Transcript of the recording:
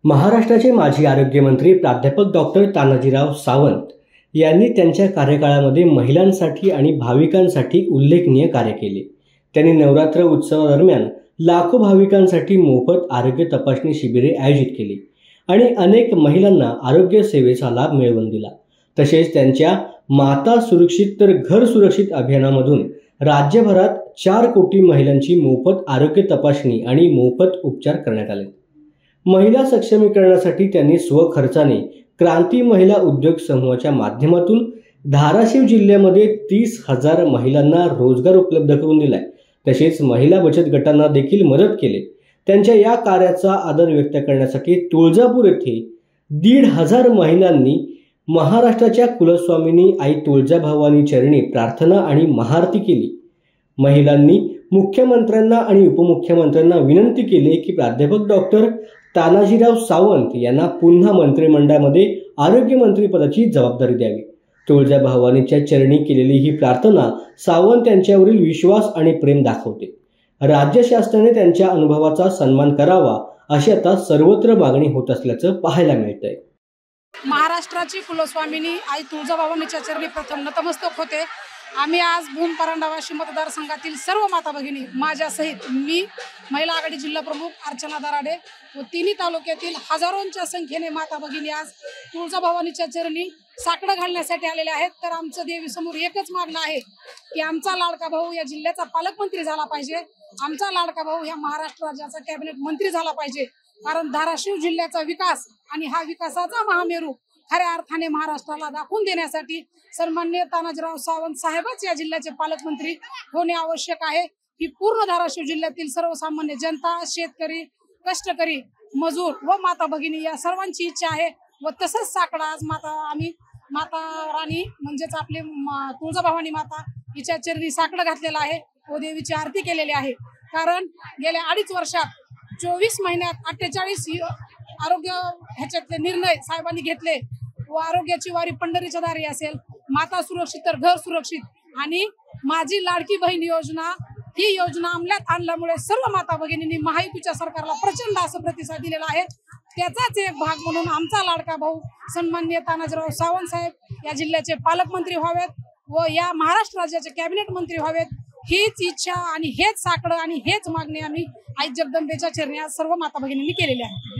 महाराष्ट्राचे माजी आरोग्यमंत्री प्राध्यापक डॉक्टर तानाजीराव सावंत यांनी त्यांच्या कार्यकाळामध्ये महिलांसाठी आणि भाविकांसाठी उल्लेखनीय कार्य केले। त्यांनी नवरात्र उत्सवादरम्यान लाखो भाविकांसाठी मोफत आरोग्य तपासणी शिबिरे आयोजित केली आणि अनेक महिलांना आरोग्य सेवेचा लाभ मिळवून दिला। तसेच त्यांच्या माता सुरक्षित तर घर सुरक्षित अभियानामधून राज्यभरात 4 कोटी महिलांची मोफत आरोग्य तपासणी आणि मोफत उपचार करण्यात आले। महिला सक्षमीकरणासाठी त्यांनी स्वखर्चाने क्रांती महिला उद्योग समूहाच्या माध्यमातून धाराशिव जिल्ह्यामध्ये 30,000 महिलांना रोजगार उपलब्ध करून दिलाय। तसेच महिला बचत गटांना देखील मदत केली। त्यांच्या या कार्याचा आदर व्यक्त करण्यासाठी तुळजापूर येथे 1,500 महिलांनी महाराष्ट्राच्या कुलस्वामिनी आई तुळजाभवानी चरणी प्रार्थना आणि महाआरती केली। महिलांनी मुख्यमंत्र्यांना आणि उपमुख्यमंत्र्यांना विनंती केली की प्राध्यापक डॉक्टर तानाजीराव सावंत यांना पुन्हा मंत्रिमंडळामध्ये आरोग्यमंत्री पदाची जबाबदारी द्यावी। तुळजाभवानीच्या चरणी केलेली ही प्रार्थना सावंत यांच्यावरील विश्वास आणि प्रेम दाखवते। राज्य शासनाने त्यांच्या अनुभवाचा सन्मान करावा अशी आता सर्वत्र मागणी होत असल्याचं पाहायला मिळतंय। महाराष्ट्राची कुलस्वामिनी आई तुळजाभवानीच्या चरणी प्रथम नतमस्तक होते। आम्ही आज भूम परांडा वाशिम मतदारसंघातील सर्व माता भगिनी माझ्यासहित मी महिला आघाडी जिल्हा प्रमुख अर्चना दराडे व तिन्ही तालुक्यातील हजारोंच्या संख्येने माता भगिनी आज तुळजाभवानीच्या चरणी साकडं घालण्यासाठी आलेले आहेत। तर आमचं देवीसमोर एकच मागणं आहे की आमचा लाडका भाऊ या जिल्ह्याचा पालकमंत्री झाला पाहिजे, आमचा लाडका भाऊ या महाराष्ट्र राज्याचा कॅबिनेट मंत्री झाला पाहिजे। कारण धाराशिव जिल्ह्याचा विकास आणि हा विकासाचा महामेरू खऱ्या अर्थाने महाराष्ट्राला दाखवून देण्यासाठी सन्माननीय तानाजीराव सावंत साहेबच या जिल्ह्याचे पालकमंत्री होणे आवश्यक आहे। ही पूर्ण धाराशिव जिल्ह्यातील सर्वसामान्य जनता, शेतकरी, कष्टकरी, मजूर व माता भगिनी या सर्वांची इच्छा आहे व तसंच साकडा आज आम्ही माता राणी म्हणजेच आपले तुळजाभवानी माता हिच्या चरणी साकडं घातलेलं आहे व देवीची आरती केलेली आहे। कारण गेल्या 2.5 वर्षात 24 महिन्यात 48 आरोग्य ह्याच्यातले निर्णय साहेबांनी घेतले व आरोग्याची वारी पंढरीच्या दारी असेल, माता सुरक्षित तर घर सुरक्षित आणि माझी लाडकी बहीण योजना ही योजना अंमलात आणल्यामुळे सर्व माता भगिनींनी महायुतीच्या सरकारला प्रचंड असं प्रतिसाद दिलेला आहे। त्याचाच एक भाग म्हणून आमचा लाडका भाऊ सन्माननीय तानाजीराव सावंत साहेब या जिल्ह्याचे पालकमंत्री व्हावेत व या महाराष्ट्र राज्याचे कॅबिनेट मंत्री व्हावेत हीच इच्छा आणि हेच साकडं आणि हेच मागणी आम्ही आई जगदंबेच्या चरणी आज सर्व माता भगिनींनी केलेली आहे।